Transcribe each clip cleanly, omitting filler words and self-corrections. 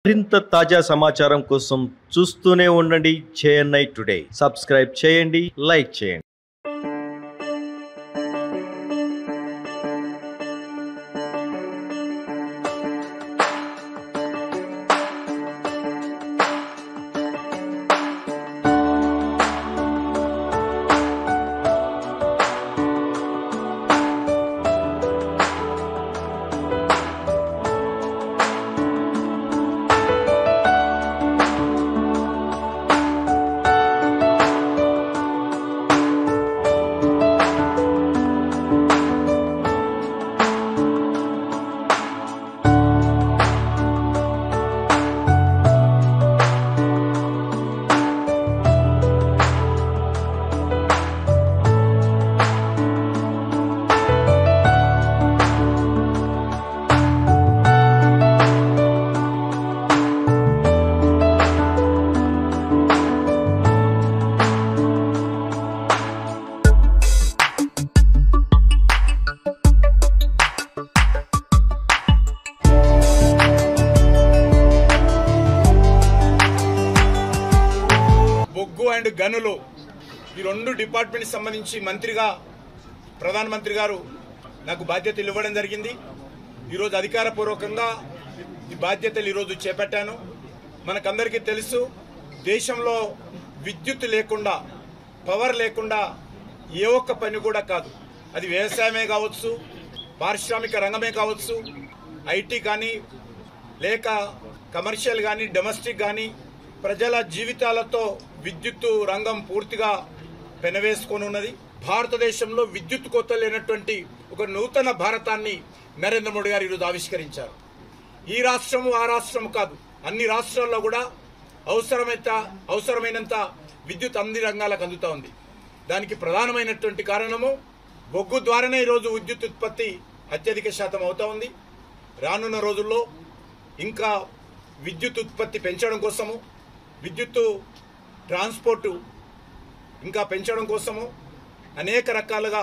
మరింత తాజా సమాచారం కోసం చూస్తూనే ఉండండి చెన్నై టుడే. సబ్స్క్రైబ్ చేయండి, లైక్ చేయండి. బొగ్గు అండ్ గనులు ఈ రెండు డిపార్ట్మెంట్ సంబంధించి మంత్రిగా ప్రధానమంత్రి గారు నాకు బాధ్యతలు ఇవ్వడం జరిగింది. ఈరోజు అధికారపూర్వకంగా ఈ బాధ్యతలు ఈరోజు చేపట్టాను. మనకందరికీ తెలుసు, దేశంలో విద్యుత్ లేకుండా, పవర్ లేకుండా ఏ ఒక్క పని కూడా కాదు. అది వ్యవసాయమే కావచ్చు, పారిశ్రామిక రంగమే కావచ్చు, ఐటీ కానీ, లేక కమర్షియల్ కానీ, డొమెస్టిక్ కానీ, ప్రజల జీవితాలతో విద్యుత్తు రంగం పూర్తిగా పెనవేసుకొని ఉన్నది. భారతదేశంలో విద్యుత్ కోత లేనటువంటి ఒక నూతన భారతాన్ని నరేంద్ర మోడీ గారు ఈరోజు ఆవిష్కరించారు. ఈ రాష్ట్రము ఆ రాష్ట్రం కాదు, అన్ని రాష్ట్రాల్లో కూడా అవసరమైనంత విద్యుత్ అన్ని రంగాలకు అందుతా ఉంది. దానికి ప్రధానమైనటువంటి కారణము బొగ్గు ద్వారానే ఈరోజు విద్యుత్ ఉత్పత్తి అత్యధిక శాతం అవుతా ఉంది. రానున్న రోజుల్లో ఇంకా విద్యుత్ ఉత్పత్తి పెంచడం కోసము, విద్యుత్తు ట్రాన్స్పోర్టు ఇంకా పెంచడం కోసము అనేక రకాలుగా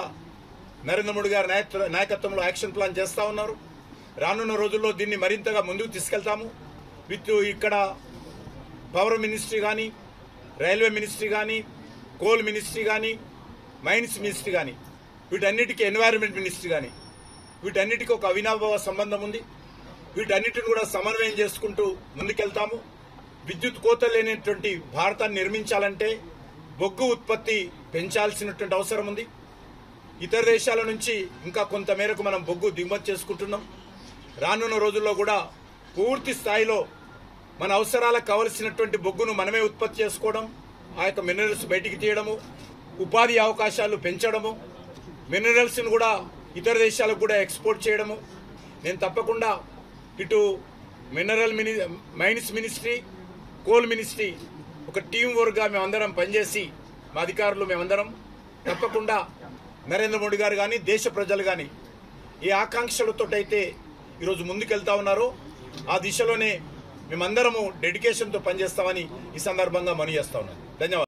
నరేంద్ర మోడీ గారి నాయకత్వంలో యాక్షన్ ప్లాన్ చేస్తూ ఉన్నారు. రానున్న రోజుల్లో దీన్ని మరింతగా ముందుకు తీసుకెళ్తాము. ఇక్కడ పవర్ మినిస్ట్రీ కానీ, రైల్వే మినిస్ట్రీ కానీ, కోల్ మినిస్ట్రీ కానీ, మైన్స్ మినిస్ట్రీ కానీ, వీటన్నిటికీ ఎన్వైరన్మెంట్ మినిస్ట్రీ కానీ, వీటన్నిటికీ ఒక అవినాభావ సంబంధం ఉంది. వీటన్నిటిని కూడా సమన్వయం చేసుకుంటూ ముందుకెళ్తాము. విద్యుత్ కోత లేనటువంటి భారతాన్ని నిర్మించాలంటే బొగ్గు ఉత్పత్తి పెంచాల్సినటువంటి అవసరం ఉంది. ఇతర దేశాల నుంచి ఇంకా కొంత మేరకు మనం బొగ్గు దిగుమతి చేసుకుంటున్నాం. రానున్న రోజుల్లో కూడా పూర్తి స్థాయిలో మన అవసరాలకు కావలసినటువంటి బొగ్గును మనమే ఉత్పత్తి చేసుకోవడం, ఆ యొక్క మినరల్స్ బయటికి తీయడము, ఉపాధి అవకాశాలు పెంచడము, మినరల్స్ను కూడా ఇతర దేశాలకు కూడా ఎక్స్పోర్ట్ చేయడము. నేను తప్పకుండా ఇటు మైన్స్ మినిస్ట్రీ, కోల్ మినిస్ట్రీ ఒక టీం వర్క్గా మేమందరం పనిచేసి, మా అధికారులు మేమందరం తప్పకుండా నరేంద్ర మోడీ గారు కానీ, దేశ ప్రజలు కానీ ఏ ఆకాంక్షలతోటైతే ఈరోజు ముందుకెళ్తా ఉన్నారో ఆ దిశలోనే మేమందరము డెడికేషన్తో పనిచేస్తామని ఈ సందర్భంగా మనవి చేస్తా ఉన్నాను. ధన్యవాదాలు.